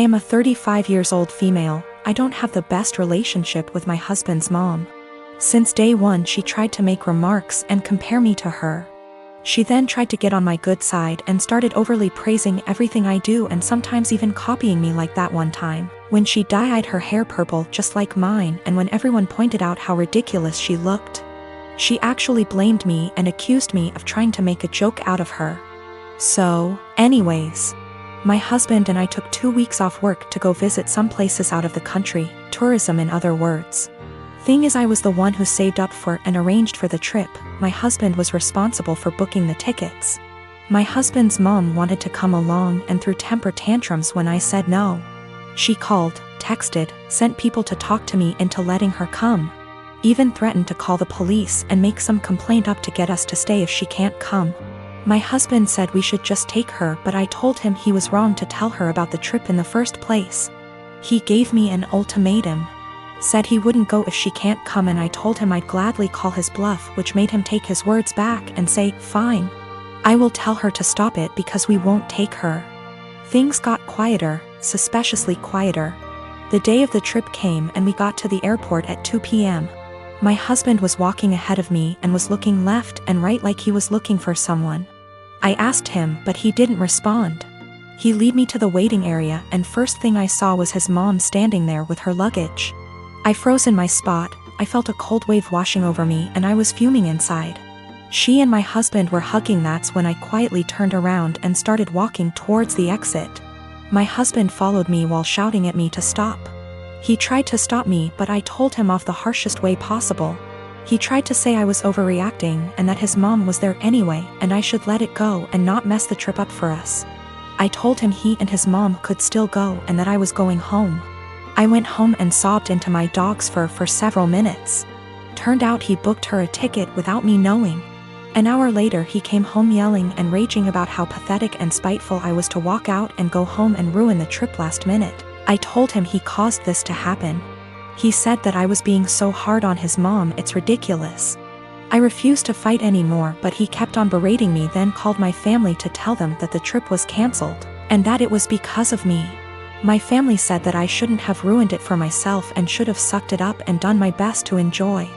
I am a 35 years old female. I don't have the best relationship with my husband's mom. Since day one she tried to make remarks and compare me to her. She then tried to get on my good side and started overly praising everything I do and sometimes even copying me, like that one time when she dyed her hair purple just like mine, and when everyone pointed out how ridiculous she looked. She actually blamed me and accused me of trying to make a joke out of her. So, anyways, my husband and I took 2 weeks off work to go visit some places out of the country, tourism in other words. Thing is, I was the one who saved up for and arranged for the trip. My husband was responsible for booking the tickets. My husband's mom wanted to come along and threw temper tantrums when I said no. She called, texted, sent people to talk to me into letting her come. Even threatened to call the police and make some complaint up to get us to stay if she can't come. My husband said we should just take her, but I told him he was wrong to tell her about the trip in the first place. He gave me an ultimatum. Said he wouldn't go if she can't come, and I told him I'd gladly call his bluff, which made him take his words back and say, fine. I will tell her to stop it because we won't take her. Things got quieter, suspiciously quieter. The day of the trip came and we got to the airport at 2 p.m. My husband was walking ahead of me and was looking left and right like he was looking for someone. I asked him, but he didn't respond. He led me to the waiting area, and first thing I saw was his mom standing there with her luggage. I froze in my spot. I felt a cold wave washing over me and I was fuming inside. She and my husband were hugging. That's when I quietly turned around and started walking towards the exit. My husband followed me while shouting at me to stop. He tried to stop me, but I told him off the harshest way possible. He tried to say I was overreacting and that his mom was there anyway and I should let it go and not mess the trip up for us. I told him he and his mom could still go and that I was going home. I went home and sobbed into my dog's fur for several minutes. Turned out he booked her a ticket without me knowing. An hour later he came home yelling and raging about how pathetic and spiteful I was to walk out and go home and ruin the trip last minute. I told him he caused this to happen. He said that I was being so hard on his mom, it's ridiculous. I refused to fight anymore, but he kept on berating me, then called my family to tell them that the trip was cancelled, and that it was because of me. My family said that I shouldn't have ruined it for myself and should have sucked it up and done my best to enjoy.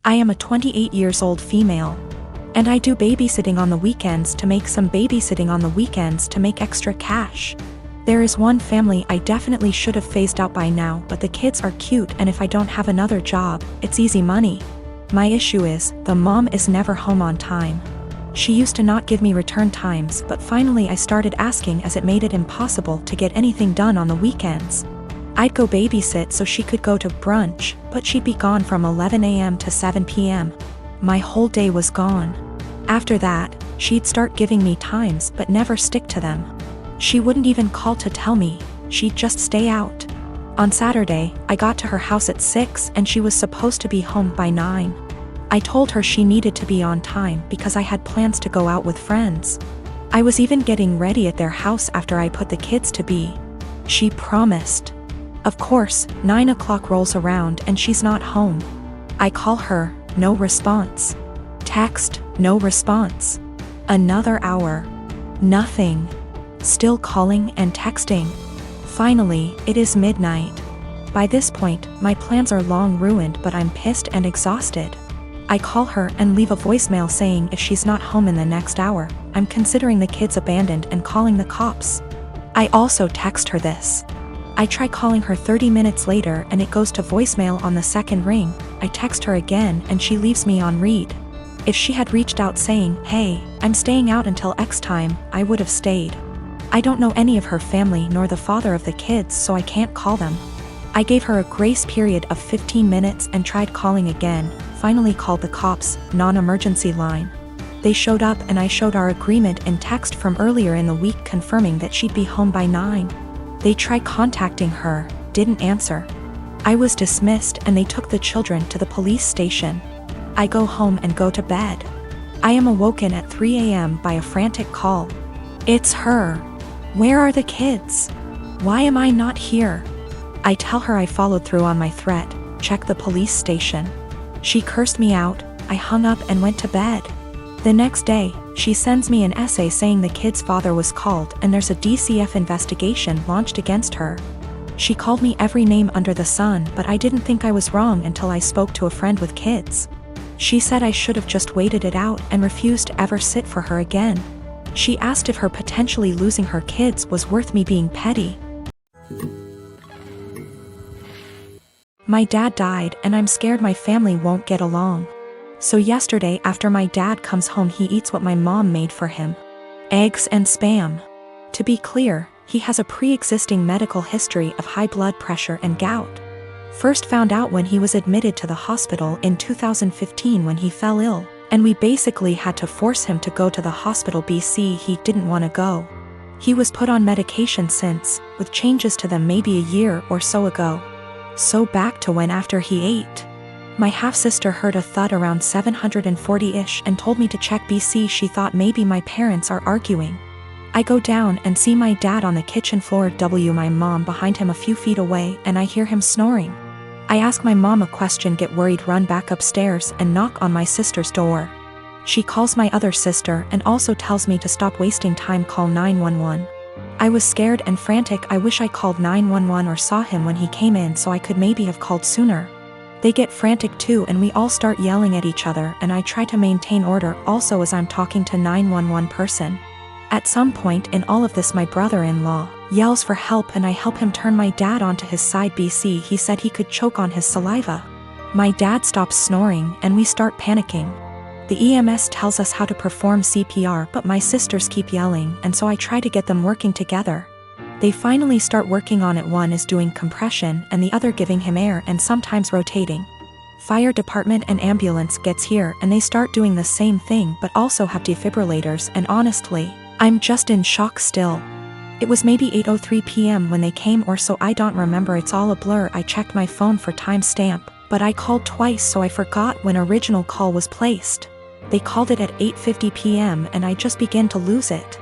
I am a 28 years old female. And I do babysitting on the weekends to make extra cash. There is one family I definitely should have phased out by now, but the kids are cute and if I don't have another job, it's easy money. My issue is, the mom is never home on time. She used to not give me return times, but finally I started asking as it made it impossible to get anything done on the weekends. I'd go babysit so she could go to brunch, but she'd be gone from 11 a.m. to 7 p.m. My whole day was gone. After that, she'd start giving me times but never stick to them. She wouldn't even call to tell me, she'd just stay out. On Saturday, I got to her house at 6 and she was supposed to be home by 9. I told her she needed to be on time because I had plans to go out with friends. I was even getting ready at their house after I put the kids to bed. She promised. Of course, 9 o'clock rolls around and she's not home. I call her, no response. Text, no response. Another hour. Nothing. Still calling and texting. Finally, it is midnight. By this point, my plans are long ruined, but I'm pissed and exhausted. I call her and leave a voicemail saying if she's not home in the next hour, I'm considering the kids abandoned and calling the cops. I also text her this. I try calling her 30 minutes later and it goes to voicemail on the second ring. I text her again and she leaves me on read. If she had reached out saying, hey, I'm staying out until X time, I would have stayed. I don't know any of her family nor the father of the kids, so I can't call them. I gave her a grace period of 15 minutes and tried calling again, finally called the cops, non-emergency line. They showed up and I showed our agreement in text from earlier in the week confirming that she'd be home by 9. They tried contacting her, didn't answer. I was dismissed and they took the children to the police station. I go home and go to bed. I am awoken at 3 a.m. by a frantic call. It's her. Where are the kids? Why am I not here? I tell her I followed through on my threat, check the police station. She cursed me out. I hung up and went to bed. The next day, She sends me an essay saying the kid's father was called and there's a DCF investigation launched against her. She called me every name under the sun, but I didn't think I was wrong until I spoke to a friend with kids. She said I should have just waited it out and refused to ever sit for her again. She asked if her potentially losing her kids was worth me being petty. My dad died and I'm scared my family won't get along. So yesterday after my dad comes home he eats what my mom made for him. Eggs and Spam. To be clear, he has a pre-existing medical history of high blood pressure and gout. First found out when he was admitted to the hospital in 2015 when he fell ill, and we basically had to force him to go to the hospital BC he didn't want to go. He was put on medication since, with changes to them maybe a year or so ago. So back to when after he ate. My half-sister heard a thud around 740-ish and told me to check BC. She thought maybe my parents are arguing. I go down and see my dad on the kitchen floor, my mom behind him a few feet away, and I hear him snoring. I ask my mom a question, get worried, run back upstairs and knock on my sister's door. She calls my other sister and also tells me to stop wasting time, call 911. I was scared and frantic. I wish I called 911 or saw him when he came in so I could maybe have called sooner. They get frantic too and we all start yelling at each other, and I try to maintain order also as I'm talking to 911 person. At some point in all of this my brother-in-law yells for help and I help him turn my dad onto his side. BC, he said he could choke on his saliva. My dad stops snoring and we start panicking. The EMS tells us how to perform CPR, but my sisters keep yelling, and so I try to get them working together. They finally start working on it. One is doing compression and the other giving him air and sometimes rotating. Fire department and ambulance gets here and they start doing the same thing but also have defibrillators, and honestly, I'm just in shock still. It was maybe 8:03 p.m. when they came or so, I don't remember, it's all a blur. I checked my phone for timestamp, but I called twice so I forgot when original call was placed. They called it at 8:50 p.m. and I just began to lose it.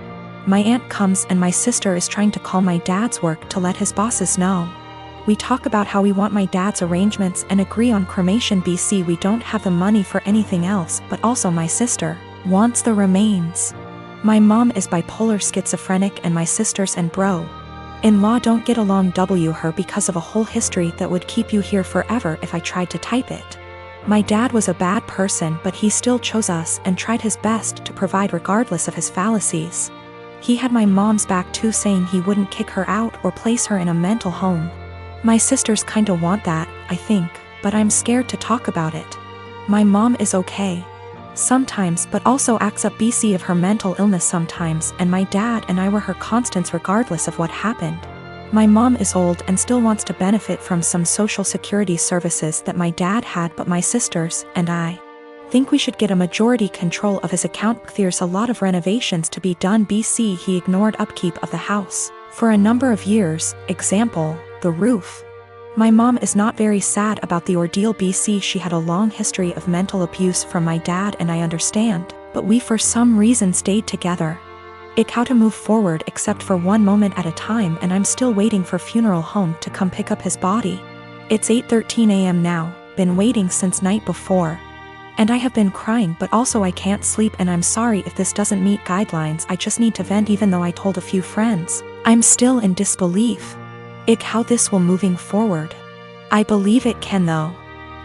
My aunt comes and my sister is trying to call my dad's work to let his bosses know. We talk about how we want my dad's arrangements and agree on cremation. BC, we don't have the money for anything else, but also my sister wants the remains. My mom is bipolar schizophrenic and my sisters and bro-in-law don't get along. Her because of a whole history that would keep you here forever if I tried to type it. My dad was a bad person but he still chose us and tried his best to provide regardless of his fallacies. He had my mom's back too, saying he wouldn't kick her out or place her in a mental home. My sisters kinda want that, I think, but I'm scared to talk about it. My mom is okay sometimes but also acts up. BC of her mental illness sometimes, and my dad and I were her constants regardless of what happened. My mom is old and still wants to benefit from some social security services that my dad had, but my sisters and I think we should get a majority control of his account. There's a lot of renovations to be done. BC, he ignored upkeep of the house for a number of years, example, the roof. My mom is not very sad about the ordeal. BC, she had a long history of mental abuse from my dad and I understand, but we for some reason stayed together. How to move forward except for one moment at a time, and I'm still waiting for funeral home to come pick up his body. It's 8:13 a.m. now, been waiting since night before. And I have been crying but also I can't sleep, and I'm sorry if this doesn't meet guidelines. I just need to vent. Even though I told a few friends, I'm still in disbelief. How this will moving forward. I believe it can though.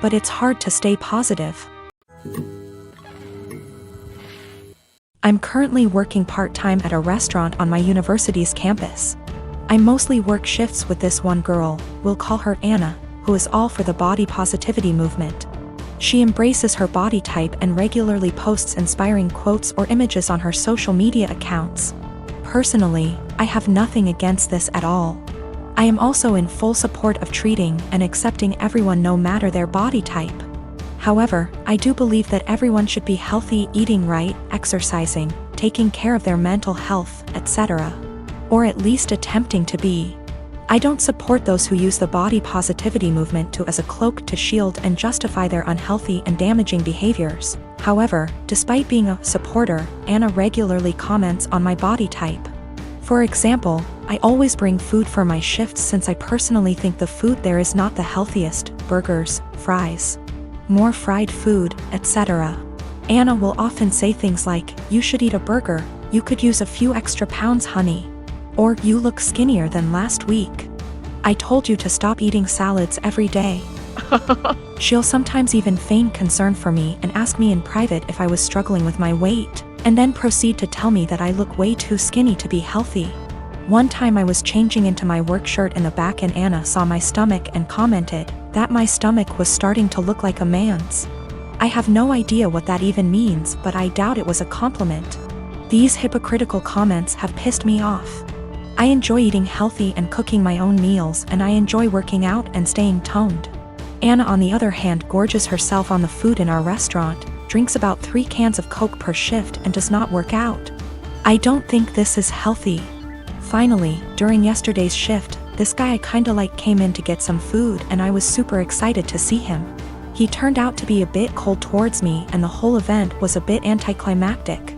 But it's hard to stay positive. I'm currently working part-time at a restaurant on my university's campus. I mostly work shifts with this one girl, we'll call her Anna, who is all for the body positivity movement. She embraces her body type and regularly posts inspiring quotes or images on her social media accounts. Personally, I have nothing against this at all. I am also in full support of treating and accepting everyone no matter their body type. However, I do believe that everyone should be healthy, eating right, exercising, taking care of their mental health, etc. Or at least attempting to be. I don't support those who use the body positivity movement as a cloak to shield and justify their unhealthy and damaging behaviors. However, despite being a supporter, Anna regularly comments on my body type. For example, I always bring food for my shifts since I personally think the food there is not the healthiest, burgers, fries, more fried food, etc. Anna will often say things like, "You should eat a burger, you could use a few extra pounds, honey." Or, "You look skinnier than last week. I told you to stop eating salads every day." She'll sometimes even feign concern for me and ask me in private if I was struggling with my weight, and then proceed to tell me that I look way too skinny to be healthy. One time I was changing into my work shirt in the back and Anna saw my stomach and commented that my stomach was starting to look like a man's. I have no idea what that even means, but I doubt it was a compliment. These hypocritical comments have pissed me off. I enjoy eating healthy and cooking my own meals, and I enjoy working out and staying toned. Anna, on the other hand, gorges herself on the food in our restaurant, drinks about 3 cans of Coke per shift, and does not work out. I don't think this is healthy. Finally, during yesterday's shift, this guy I kinda like came in to get some food, and I was super excited to see him. He turned out to be a bit cold towards me, and the whole event was a bit anticlimactic.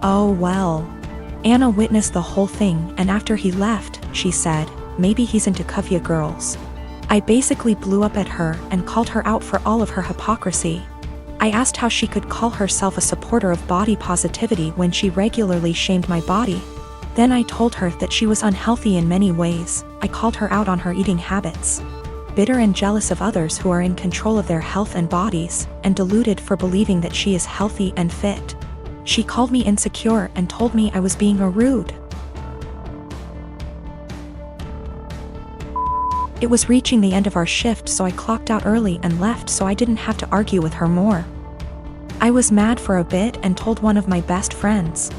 Oh well. Anna witnessed the whole thing, and after he left, she said, "Maybe he's into Kuvya girls." I basically blew up at her and called her out for all of her hypocrisy. I asked how she could call herself a supporter of body positivity when she regularly shamed my body. Then I told her that she was unhealthy in many ways. I called her out on her eating habits. Bitter and jealous of others who are in control of their health and bodies, and deluded for believing that she is healthy and fit. She called me insecure and told me I was being rude. It was reaching the end of our shift, so I clocked out early and left so I didn't have to argue with her more. I was mad for a bit and told one of my best friends.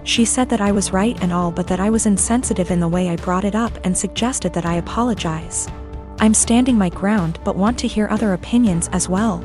She said that I was right and all, but that I was insensitive in the way I brought it up and suggested that I apologize. I'm standing my ground but want to hear other opinions as well.